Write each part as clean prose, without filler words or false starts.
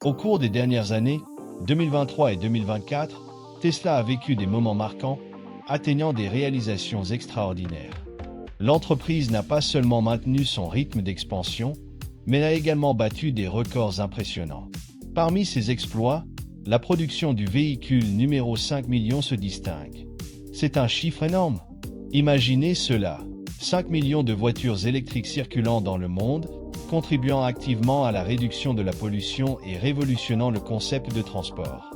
Au cours des dernières années, 2023 et 2024, Tesla a vécu des moments marquants, atteignant des réalisations extraordinaires. L'entreprise n'a pas seulement maintenu son rythme d'expansion, mais a également battu des records impressionnants. Parmi ses exploits, la production du véhicule numéro 5 millions se distingue. C'est un chiffre énorme. Imaginez cela, 5 millions de voitures électriques circulant dans le monde, contribuant activement à la réduction de la pollution et révolutionnant le concept de transport.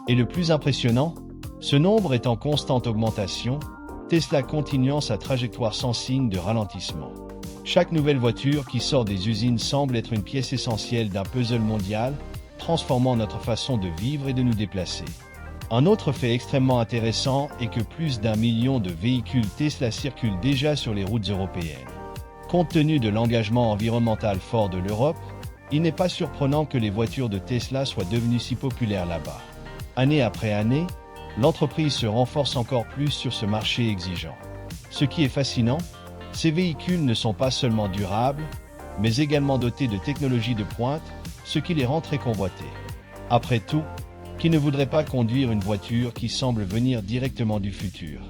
Et le plus impressionnant, ce nombre est en constante augmentation, Tesla continuant sa trajectoire sans signe de ralentissement. Chaque nouvelle voiture qui sort des usines semble être une pièce essentielle d'un puzzle mondial, transformant notre façon de vivre et de nous déplacer. Un autre fait extrêmement intéressant est que plus d'1 million de véhicules Tesla circulent déjà sur les routes européennes. Compte tenu de l'engagement environnemental fort de l'Europe, il n'est pas surprenant que les voitures de Tesla soient devenues si populaires là-bas. Année après année, l'entreprise se renforce encore plus sur ce marché exigeant. Ce qui est fascinant, ces véhicules ne sont pas seulement durables, mais également dotés de technologies de pointe, ce qui les rend très convoités. Après tout, qui ne voudrait pas conduire une voiture qui semble venir directement du futur?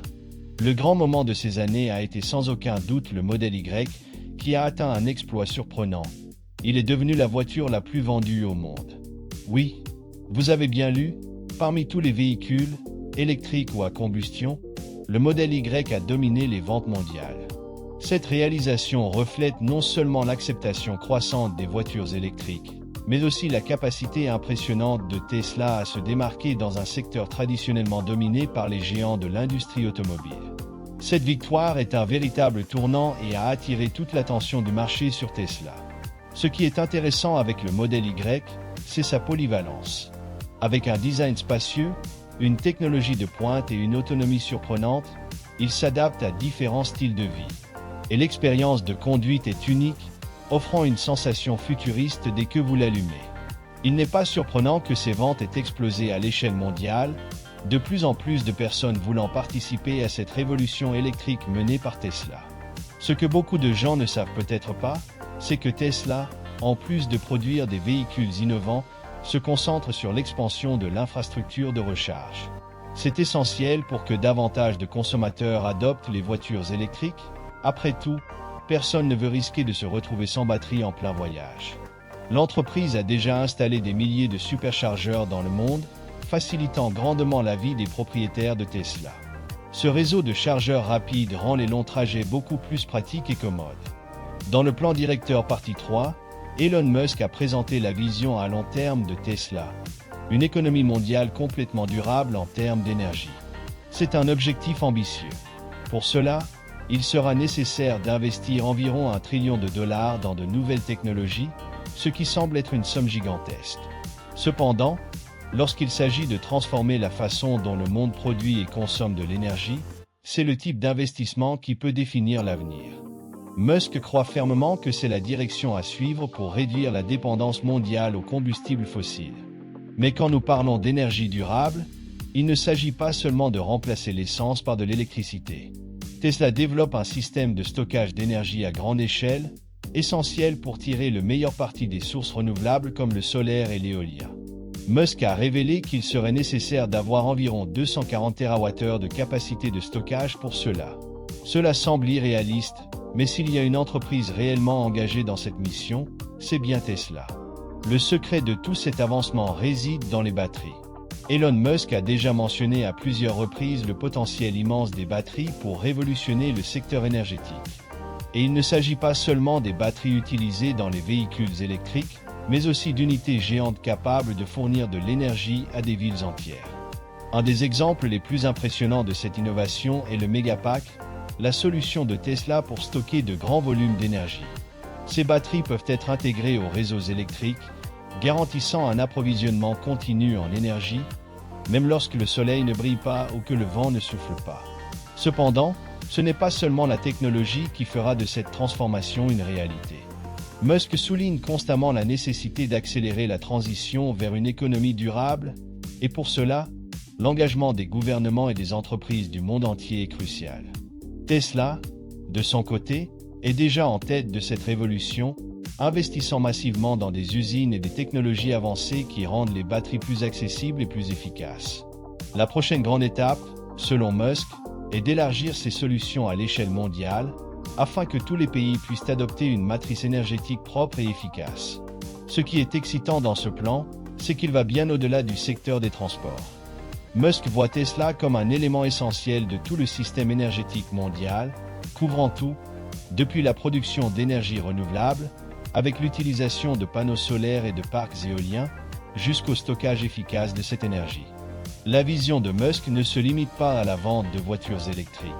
Le grand moment de ces années a été sans aucun doute le modèle Y, qui a atteint un exploit surprenant. Il est devenu la voiture la plus vendue au monde. Oui, vous avez bien lu, parmi tous les véhicules, électriques ou à combustion, le modèle Y a dominé les ventes mondiales. Cette réalisation reflète non seulement l'acceptation croissante des voitures électriques, mais aussi la capacité impressionnante de Tesla à se démarquer dans un secteur traditionnellement dominé par les géants de l'industrie automobile. Cette victoire est un véritable tournant et a attiré toute l'attention du marché sur Tesla. Ce qui est intéressant avec le modèle Y, c'est sa polyvalence. Avec un design spacieux, une technologie de pointe et une autonomie surprenante, il s'adapte à différents styles de vie. Et l'expérience de conduite est unique, offrant une sensation futuriste dès que vous l'allumez. Il n'est pas surprenant que ses ventes aient explosé à l'échelle mondiale, de plus en plus de personnes voulant participer à cette révolution électrique menée par Tesla. Ce que beaucoup de gens ne savent peut-être pas, c'est que Tesla, en plus de produire des véhicules innovants, se concentre sur l'expansion de l'infrastructure de recharge. C'est essentiel pour que davantage de consommateurs adoptent les voitures électriques. Après tout, personne ne veut risquer de se retrouver sans batterie en plein voyage. L'entreprise a déjà installé des milliers de superchargeurs dans le monde, facilitant grandement la vie des propriétaires de Tesla. Ce réseau de chargeurs rapides rend les longs trajets beaucoup plus pratiques et commodes. Dans le plan directeur partie 3, Elon Musk a présenté la vision à long terme de Tesla, une économie mondiale complètement durable en termes d'énergie. C'est un objectif ambitieux. Pour cela, il sera nécessaire d'investir environ $1 trillion dans de nouvelles technologies, ce qui semble être une somme gigantesque. Cependant, lorsqu'il s'agit de transformer la façon dont le monde produit et consomme de l'énergie, c'est le type d'investissement qui peut définir l'avenir. Musk croit fermement que c'est la direction à suivre pour réduire la dépendance mondiale aux combustibles fossiles. Mais quand nous parlons d'énergie durable, il ne s'agit pas seulement de remplacer l'essence par de l'électricité. Tesla développe un système de stockage d'énergie à grande échelle, essentiel pour tirer le meilleur parti des sources renouvelables comme le solaire et l'éolien. Musk a révélé qu'il serait nécessaire d'avoir environ 240 TWh de capacité de stockage pour cela. Cela semble irréaliste, mais s'il y a une entreprise réellement engagée dans cette mission, c'est bien Tesla. Le secret de tout cet avancement réside dans les batteries. Elon Musk a déjà mentionné à plusieurs reprises le potentiel immense des batteries pour révolutionner le secteur énergétique. Et il ne s'agit pas seulement des batteries utilisées dans les véhicules électriques, mais aussi d'unités géantes capables de fournir de l'énergie à des villes entières. Un des exemples les plus impressionnants de cette innovation est le Megapack, la solution de Tesla pour stocker de grands volumes d'énergie. Ces batteries peuvent être intégrées aux réseaux électriques, garantissant un approvisionnement continu en énergie, même lorsque le soleil ne brille pas ou que le vent ne souffle pas. Cependant, ce n'est pas seulement la technologie qui fera de cette transformation une réalité. Musk souligne constamment la nécessité d'accélérer la transition vers une économie durable, et pour cela, l'engagement des gouvernements et des entreprises du monde entier est crucial. Tesla, de son côté, est déjà en tête de cette révolution, investissant massivement dans des usines et des technologies avancées qui rendent les batteries plus accessibles et plus efficaces. La prochaine grande étape, selon Musk, est d'élargir ces solutions à l'échelle mondiale, afin que tous les pays puissent adopter une matrice énergétique propre et efficace. Ce qui est excitant dans ce plan, c'est qu'il va bien au-delà du secteur des transports. Musk voit Tesla comme un élément essentiel de tout le système énergétique mondial, couvrant tout, depuis la production d'énergie renouvelable, avec l'utilisation de panneaux solaires et de parcs éoliens, jusqu'au stockage efficace de cette énergie. La vision de Musk ne se limite pas à la vente de voitures électriques.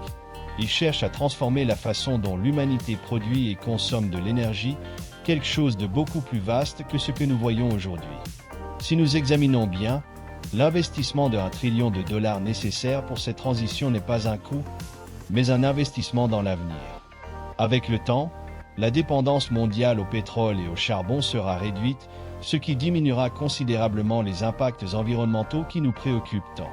Il cherche à transformer la façon dont l'humanité produit et consomme de l'énergie, quelque chose de beaucoup plus vaste que ce que nous voyons aujourd'hui. Si nous examinons bien, l'investissement de $1 trillion nécessaire pour cette transition n'est pas un coût, mais un investissement dans l'avenir. Avec le temps, la dépendance mondiale au pétrole et au charbon sera réduite, ce qui diminuera considérablement les impacts environnementaux qui nous préoccupent tant.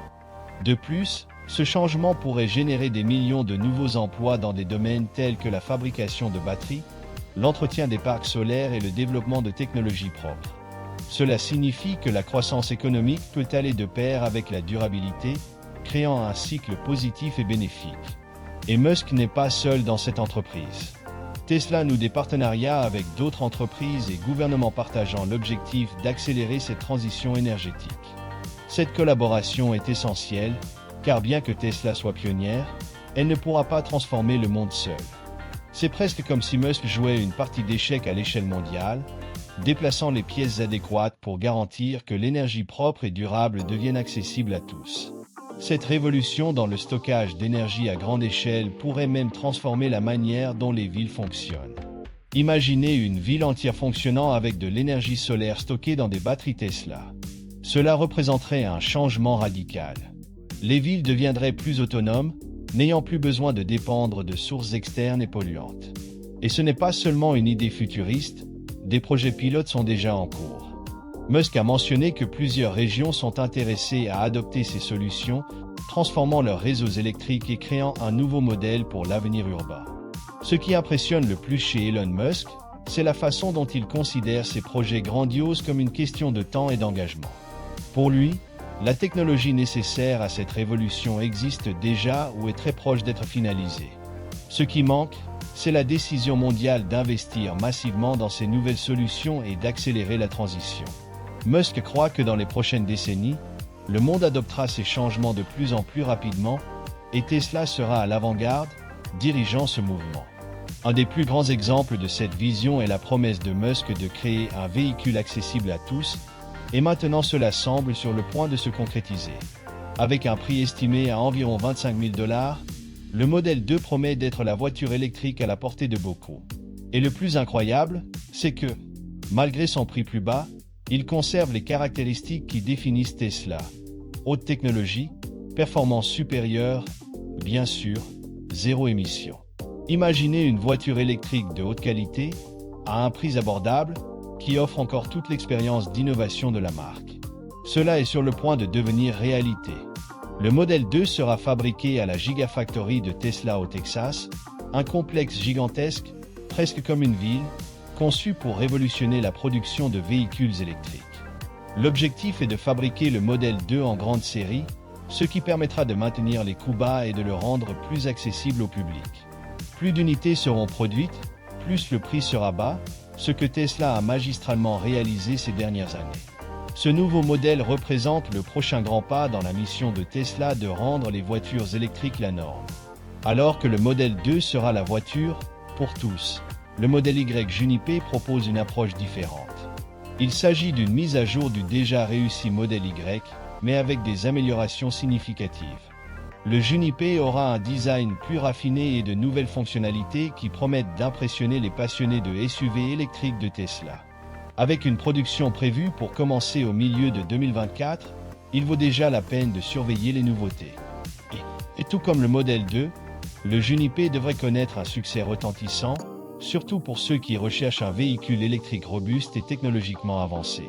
De plus, ce changement pourrait générer des millions de nouveaux emplois dans des domaines tels que la fabrication de batteries, l'entretien des parcs solaires et le développement de technologies propres. Cela signifie que la croissance économique peut aller de pair avec la durabilité, créant un cycle positif et bénéfique. Et Musk n'est pas seul dans cette entreprise. Tesla noue des partenariats avec d'autres entreprises et gouvernements partageant l'objectif d'accélérer cette transition énergétique. Cette collaboration est essentielle, car bien que Tesla soit pionnière, elle ne pourra pas transformer le monde seule. C'est presque comme si Musk jouait une partie d'échecs à l'échelle mondiale, déplaçant les pièces adéquates pour garantir que l'énergie propre et durable devienne accessible à tous. Cette révolution dans le stockage d'énergie à grande échelle pourrait même transformer la manière dont les villes fonctionnent. Imaginez une ville entière fonctionnant avec de l'énergie solaire stockée dans des batteries Tesla. Cela représenterait un changement radical. Les villes deviendraient plus autonomes, n'ayant plus besoin de dépendre de sources externes et polluantes. Et ce n'est pas seulement une idée futuriste, des projets pilotes sont déjà en cours. Musk a mentionné que plusieurs régions sont intéressées à adopter ces solutions, transformant leurs réseaux électriques et créant un nouveau modèle pour l'avenir urbain. Ce qui impressionne le plus chez Elon Musk, c'est la façon dont il considère ces projets grandioses comme une question de temps et d'engagement. Pour lui, la technologie nécessaire à cette révolution existe déjà ou est très proche d'être finalisée. Ce qui manque, c'est la décision mondiale d'investir massivement dans ces nouvelles solutions et d'accélérer la transition. Musk croit que dans les prochaines décennies, le monde adoptera ces changements de plus en plus rapidement et Tesla sera à l'avant-garde, dirigeant ce mouvement. Un des plus grands exemples de cette vision est la promesse de Musk de créer un véhicule accessible à tous, et maintenant cela semble sur le point de se concrétiser. Avec un prix estimé à environ $25 000, le modèle 2 promet d'être la voiture électrique à la portée de beaucoup. Et le plus incroyable, c'est que, malgré son prix plus bas, il conserve les caractéristiques qui définissent Tesla. Haute technologie, performance supérieure, bien sûr, zéro émission. Imaginez une voiture électrique de haute qualité, à un prix abordable, qui offre encore toute l'expérience d'innovation de la marque. Cela est sur le point de devenir réalité. Le modèle 2 sera fabriqué à la Gigafactory de Tesla au Texas, un complexe gigantesque, presque comme une ville, conçu pour révolutionner la production de véhicules électriques. L'objectif est de fabriquer le modèle 2 en grande série, ce qui permettra de maintenir les coûts bas et de le rendre plus accessible au public. Plus d'unités seront produites, plus le prix sera bas, ce que Tesla a magistralement réalisé ces dernières années. Ce nouveau modèle représente le prochain grand pas dans la mission de Tesla de rendre les voitures électriques la norme. Alors que le modèle 2 sera la voiture pour tous, le modèle Y Juniper propose une approche différente. Il s'agit d'une mise à jour du déjà réussi modèle Y, mais avec des améliorations significatives. Le Juniper aura un design plus raffiné et de nouvelles fonctionnalités qui promettent d'impressionner les passionnés de SUV électriques de Tesla. Avec une production prévue pour commencer au milieu de 2024, il vaut déjà la peine de surveiller les nouveautés. Et tout comme le modèle 2, le Juniper devrait connaître un succès retentissant, surtout pour ceux qui recherchent un véhicule électrique robuste et technologiquement avancé.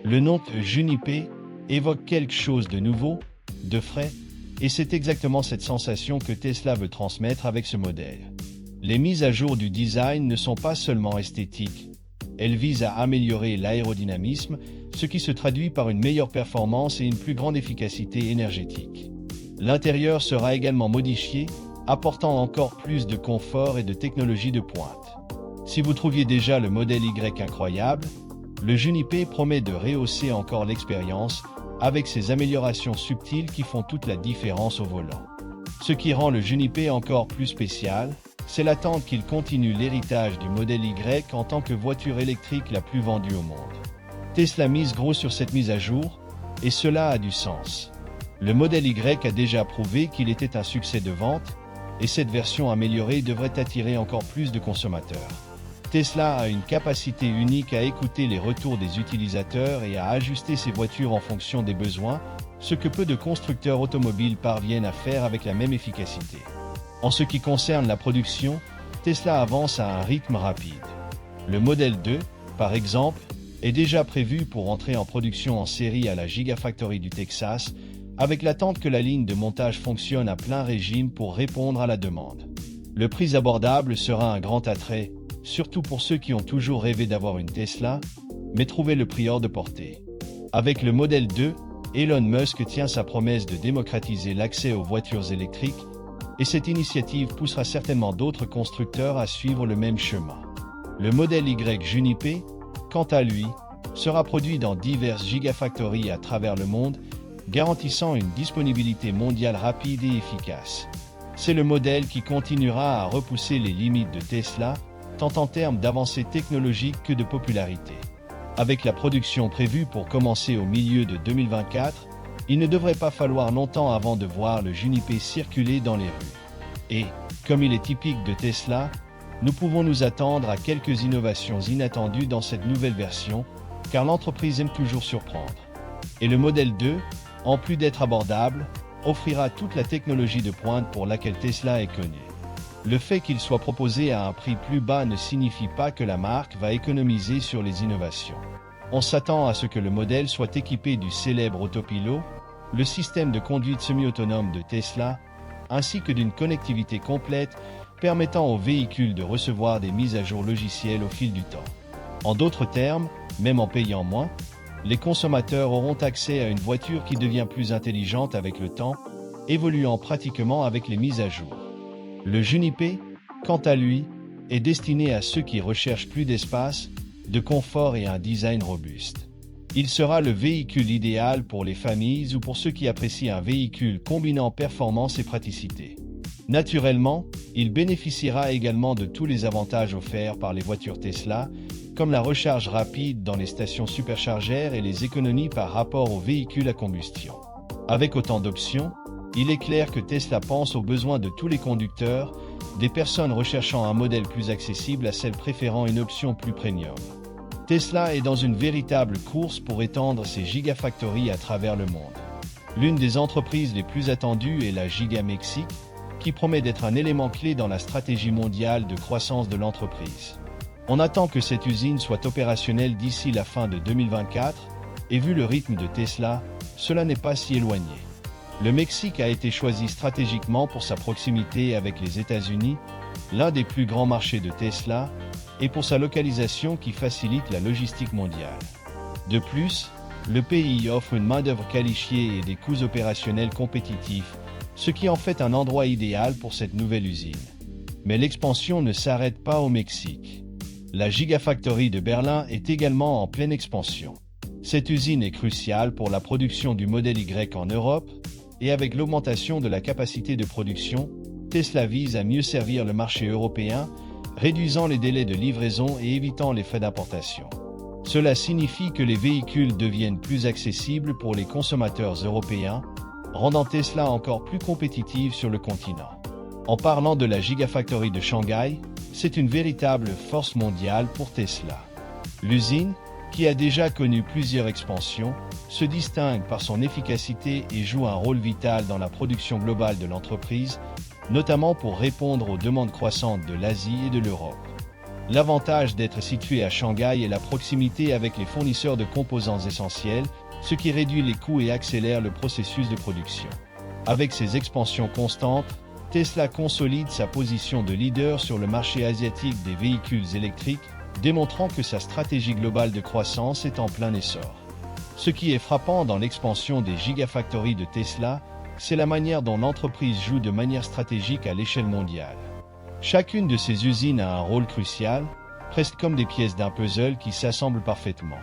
Le nom Juniper évoque quelque chose de nouveau, de frais, et c'est exactement cette sensation que Tesla veut transmettre avec ce modèle. Les mises à jour du design ne sont pas seulement esthétiques, Elle vise à améliorer l'aérodynamisme, ce qui se traduit par une meilleure performance et une plus grande efficacité énergétique. L'intérieur sera également modifié, apportant encore plus de confort et de technologie de pointe. Si vous trouviez déjà le modèle Y incroyable, le Juniper promet de rehausser encore l'expérience avec ses améliorations subtiles qui font toute la différence au volant. Ce qui rend le Juniper encore plus spécial, c'est l'attente qu'il continue l'héritage du modèle Y en tant que voiture électrique la plus vendue au monde. Tesla mise gros sur cette mise à jour, et cela a du sens. Le modèle Y a déjà prouvé qu'il était un succès de vente, et cette version améliorée devrait attirer encore plus de consommateurs. Tesla a une capacité unique à écouter les retours des utilisateurs et à ajuster ses voitures en fonction des besoins, ce que peu de constructeurs automobiles parviennent à faire avec la même efficacité. En ce qui concerne la production, Tesla avance à un rythme rapide. Le modèle 2, par exemple, est déjà prévu pour entrer en production en série à la Gigafactory du Texas, avec l'attente que la ligne de montage fonctionne à plein régime pour répondre à la demande. Le prix abordable sera un grand attrait, surtout pour ceux qui ont toujours rêvé d'avoir une Tesla, mais trouvé le prix hors de portée. Avec le modèle 2, Elon Musk tient sa promesse de démocratiser l'accès aux voitures électriques, et cette initiative poussera certainement d'autres constructeurs à suivre le même chemin. Le modèle Y Juniper, quant à lui, sera produit dans diverses gigafactories à travers le monde, garantissant une disponibilité mondiale rapide et efficace. C'est le modèle qui continuera à repousser les limites de Tesla, tant en termes d'avancées technologiques que de popularité. Avec la production prévue pour commencer au milieu de 2024, il ne devrait pas falloir longtemps avant de voir le Juniper circuler dans les rues. Et, comme il est typique de Tesla, nous pouvons nous attendre à quelques innovations inattendues dans cette nouvelle version, car l'entreprise aime toujours surprendre. Et le modèle 2, en plus d'être abordable, offrira toute la technologie de pointe pour laquelle Tesla est connue. Le fait qu'il soit proposé à un prix plus bas ne signifie pas que la marque va économiser sur les innovations. On s'attend à ce que le modèle soit équipé du célèbre Autopilot, le système de conduite semi-autonome de Tesla, ainsi que d'une connectivité complète permettant au véhicule de recevoir des mises à jour logicielles au fil du temps. En d'autres termes, même en payant moins, les consommateurs auront accès à une voiture qui devient plus intelligente avec le temps, évoluant pratiquement avec les mises à jour. Le Juniper, quant à lui, est destiné à ceux qui recherchent plus d'espace, de confort et un design robuste. Il sera le véhicule idéal pour les familles ou pour ceux qui apprécient un véhicule combinant performance et praticité. Naturellement, il bénéficiera également de tous les avantages offerts par les voitures Tesla, comme la recharge rapide dans les stations superchargeurs et les économies par rapport aux véhicules à combustion. Avec autant d'options, il est clair que Tesla pense aux besoins de tous les conducteurs, des personnes recherchant un modèle plus accessible à celles préférant une option plus premium. Tesla est dans une véritable course pour étendre ses gigafactories à travers le monde. L'une des entreprises les plus attendues est la Giga Mexique, qui promet d'être un élément clé dans la stratégie mondiale de croissance de l'entreprise. On attend que cette usine soit opérationnelle d'ici la fin de 2024, et vu le rythme de Tesla, cela n'est pas si éloigné. Le Mexique a été choisi stratégiquement pour sa proximité avec les États-Unis, l'un des plus grands marchés de Tesla, et pour sa localisation qui facilite la logistique mondiale. De plus, le pays offre une main-d'œuvre qualifiée et des coûts opérationnels compétitifs, ce qui en fait un endroit idéal pour cette nouvelle usine. Mais l'expansion ne s'arrête pas au Mexique. La Gigafactory de Berlin est également en pleine expansion. Cette usine est cruciale pour la production du modèle Y en Europe, et avec l'augmentation de la capacité de production, Tesla vise à mieux servir le marché européen, réduisant les délais de livraison et évitant les frais d'importation. Cela signifie que les véhicules deviennent plus accessibles pour les consommateurs européens, rendant Tesla encore plus compétitive sur le continent. En parlant de la Gigafactory de Shanghai, c'est une véritable force mondiale pour Tesla. L'usine, qui a déjà connu plusieurs expansions, se distingue par son efficacité et joue un rôle vital dans la production globale de l'entreprise, notamment pour répondre aux demandes croissantes de l'Asie et de l'Europe. L'avantage d'être situé à Shanghai est la proximité avec les fournisseurs de composants essentiels, ce qui réduit les coûts et accélère le processus de production. Avec ses expansions constantes, Tesla consolide sa position de leader sur le marché asiatique des véhicules électriques, démontrant que sa stratégie globale de croissance est en plein essor. Ce qui est frappant dans l'expansion des gigafactories de Tesla, c'est la manière dont l'entreprise joue de manière stratégique à l'échelle mondiale. Chacune de ces usines a un rôle crucial, presque comme des pièces d'un puzzle qui s'assemblent parfaitement.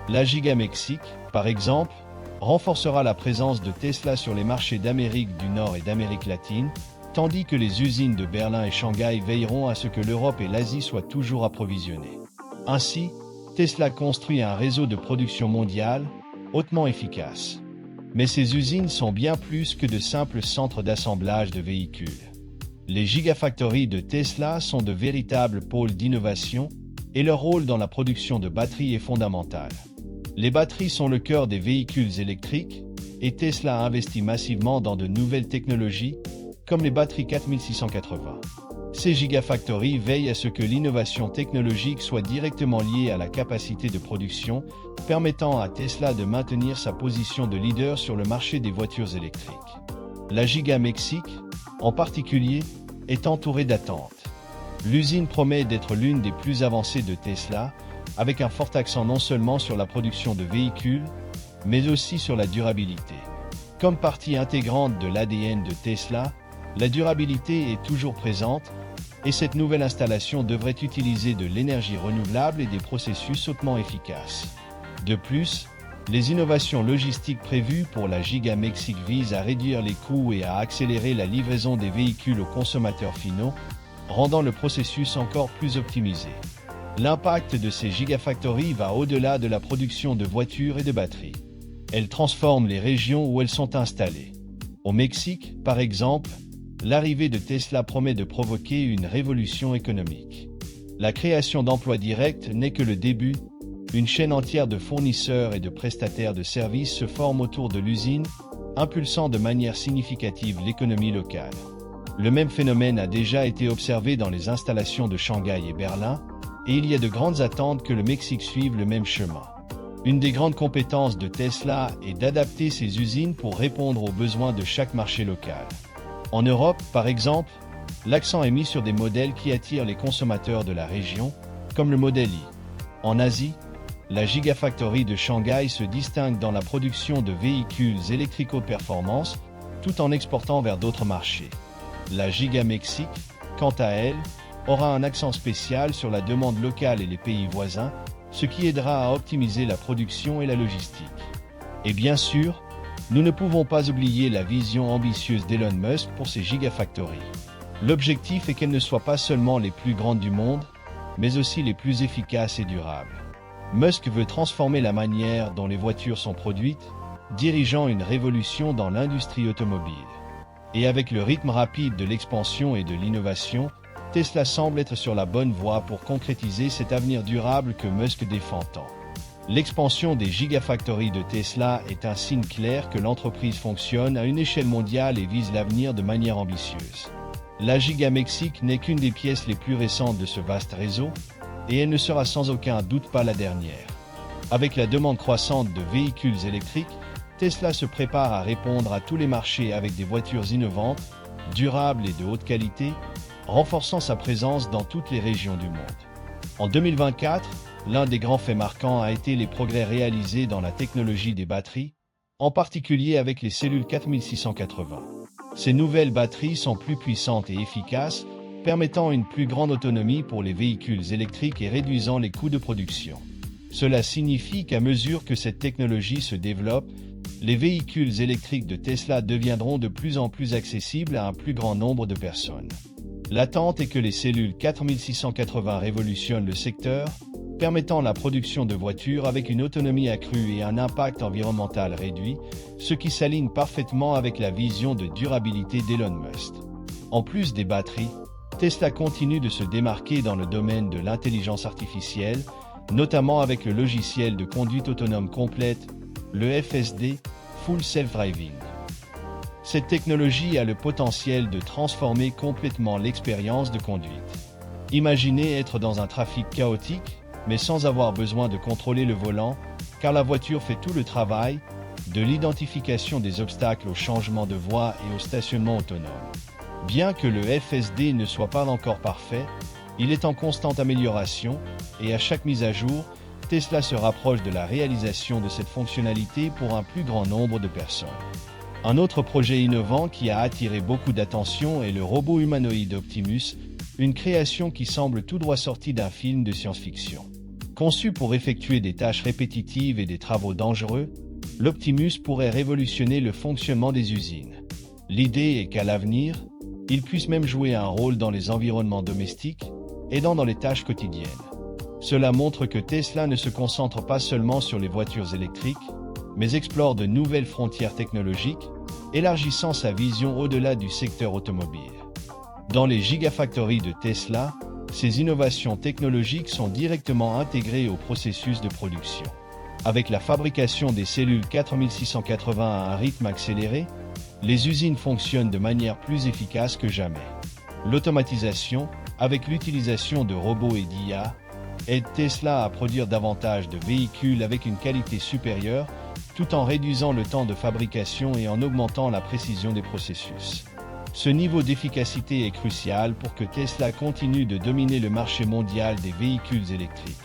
La Giga Mexique, par exemple, renforcera la présence de Tesla sur les marchés d'Amérique du Nord et d'Amérique latine, tandis que les usines de Berlin et Shanghai veilleront à ce que l'Europe et l'Asie soient toujours approvisionnées. Ainsi, Tesla construit un réseau de production mondiale, hautement efficace. Mais ces usines sont bien plus que de simples centres d'assemblage de véhicules. Les gigafactories de Tesla sont de véritables pôles d'innovation et leur rôle dans la production de batteries est fondamental. Les batteries sont le cœur des véhicules électriques et Tesla investit massivement dans de nouvelles technologies comme les batteries 4680. Ces gigafactories veillent à ce que l'innovation technologique soit directement liée à la capacité de production, permettant à Tesla de maintenir sa position de leader sur le marché des voitures électriques. La Giga Mexique, en particulier, est entourée d'attentes. L'usine promet d'être l'une des plus avancées de Tesla, avec un fort accent non seulement sur la production de véhicules, mais aussi sur la durabilité. Comme partie intégrante de l'ADN de Tesla, la durabilité est toujours présente, et cette nouvelle installation devrait utiliser de l'énergie renouvelable et des processus hautement efficaces. De plus, les innovations logistiques prévues pour la Giga Mexique visent à réduire les coûts et à accélérer la livraison des véhicules aux consommateurs finaux, rendant le processus encore plus optimisé. L'impact de ces gigafactories va au-delà de la production de voitures et de batteries. Elles transforment les régions où elles sont installées. Au Mexique, par exemple, l'arrivée de Tesla promet de provoquer une révolution économique. La création d'emplois directs n'est que le début. Une chaîne entière de fournisseurs et de prestataires de services se forme autour de l'usine, impulsant de manière significative l'économie locale. Le même phénomène a déjà été observé dans les installations de Shanghai et Berlin, et il y a de grandes attentes que le Mexique suive le même chemin. Une des grandes compétences de Tesla est d'adapter ses usines pour répondre aux besoins de chaque marché local. En Europe, par exemple, l'accent est mis sur des modèles qui attirent les consommateurs de la région, comme le modèle i. En Asie, la Gigafactory de Shanghai se distingue dans la production de véhicules électriques haute performance, tout en exportant vers d'autres marchés. La Giga Mexique, quant à elle, aura un accent spécial sur la demande locale et les pays voisins, ce qui aidera à optimiser la production et la logistique. Et bien sûr, nous ne pouvons pas oublier la vision ambitieuse d'Elon Musk pour ces gigafactories. L'objectif est qu'elles ne soient pas seulement les plus grandes du monde, mais aussi les plus efficaces et durables. Musk veut transformer la manière dont les voitures sont produites, dirigeant une révolution dans l'industrie automobile. Et avec le rythme rapide de l'expansion et de l'innovation, Tesla semble être sur la bonne voie pour concrétiser cet avenir durable que Musk défend tant. L'expansion des gigafactories de Tesla est un signe clair que l'entreprise fonctionne à une échelle mondiale et vise l'avenir de manière ambitieuse. La Giga Mexique n'est qu'une des pièces les plus récentes de ce vaste réseau, et elle ne sera sans aucun doute pas la dernière. Avec la demande croissante de véhicules électriques, Tesla se prépare à répondre à tous les marchés avec des voitures innovantes, durables et de haute qualité, renforçant sa présence dans toutes les régions du monde. En 2024, l'un des grands faits marquants a été les progrès réalisés dans la technologie des batteries, en particulier avec les cellules 4680. Ces nouvelles batteries sont plus puissantes et efficaces, permettant une plus grande autonomie pour les véhicules électriques et réduisant les coûts de production. Cela signifie qu'à mesure que cette technologie se développe, les véhicules électriques de Tesla deviendront de plus en plus accessibles à un plus grand nombre de personnes. L'attente est que les cellules 4680 révolutionnent le secteur, permettant la production de voitures avec une autonomie accrue et un impact environnemental réduit, ce qui s'aligne parfaitement avec la vision de durabilité d'Elon Musk. En plus des batteries, Tesla continue de se démarquer dans le domaine de l'intelligence artificielle, notamment avec le logiciel de conduite autonome complète, le FSD, Full Self-Driving. Cette technologie a le potentiel de transformer complètement l'expérience de conduite. Imaginez être dans un trafic chaotique, mais sans avoir besoin de contrôler le volant, car la voiture fait tout le travail, de l'identification des obstacles au changement de voie et au stationnement autonome. Bien que le FSD ne soit pas encore parfait, Il est en constante amélioration et à chaque mise à jour, Tesla se rapproche de la réalisation de cette fonctionnalité pour un plus grand nombre de personnes. Un autre projet innovant qui a attiré beaucoup d'attention est le robot humanoïde Optimus, une création qui semble tout droit sortie d'un film de science-fiction. Conçu pour effectuer des tâches répétitives et des travaux dangereux, l'Optimus pourrait révolutionner le fonctionnement des usines. L'idée est qu'à l'avenir, il puisse même jouer un rôle dans les environnements domestiques, aidant dans les tâches quotidiennes. Cela montre que Tesla ne se concentre pas seulement sur les voitures électriques, mais explore de nouvelles frontières technologiques, élargissant sa vision au-delà du secteur automobile. Dans les Gigafactories de Tesla, ces innovations technologiques sont directement intégrées au processus de production. Avec la fabrication des cellules 4680 à un rythme accéléré, les usines fonctionnent de manière plus efficace que jamais. L'automatisation, avec l'utilisation de robots et d'IA, aide Tesla à produire davantage de véhicules avec une qualité supérieure, tout en réduisant le temps de fabrication et en augmentant la précision des processus. Ce niveau d'efficacité est crucial pour que Tesla continue de dominer le marché mondial des véhicules électriques.